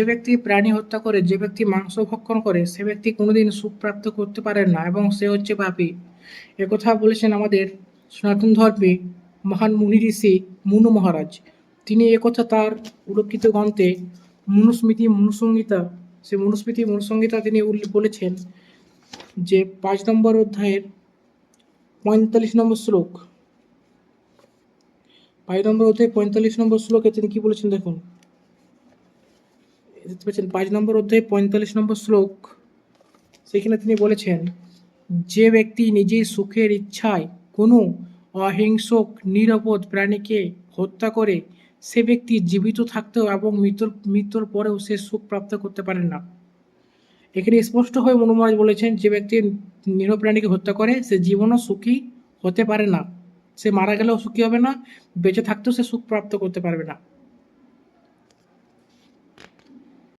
যে ব্যক্তি প্রাণী হত্যা করে, যে ব্যক্তি মাংস ভক্ষণ করে, সে ব্যক্তি কোনোদিন সুখ প্রাপ্ত করতে পারেন না এবং সে হচ্ছে পাপী। একথা বলেছেন আমাদের সনাতন ধর্মে মহান মুনি ঋষি মুনু মহারাজ। তিনি একথা তার উল্লেখিত গ্রন্থে মনুস্মৃতি মনুসংহিতা, সে মনুস্মৃতি মনুসংহিতা তিনি বলেছেন যে 5 নম্বর অধ্যায়ের 45 নম্বর শ্লোক, 5 নম্বর অধ্যায় 45 নম্বর শ্লোকে তিনি কি বলেছেন দেখুন। দেখতে পাচ্ছেন 5 নম্বর অধ্যায় 45 নম্বর শ্লোক। সেখানে তিনি বলেছেন, যে ব্যক্তি নিজের সুখের ইচ্ছায় কোনো অহিংসক নিরপরাধ প্রাণীকে হত্যা করে, সে ব্যক্তি জীবিত থাকতেও এবং মৃত্যুর পরেও সে সুখ প্রাপ্ত করতে পারেন না। এখানে স্পষ্টভাবে মনু মহারাজ বলেছেন, যে ব্যক্তি নিরীহ প্রাণীকে হত্যা করে সে জীবনও সুখী হতে পারে না, সে মারা গেলেও সুখী হবে না, বেঁচে থাকতেও সে সুখ প্রাপ্ত করতে পারবে না।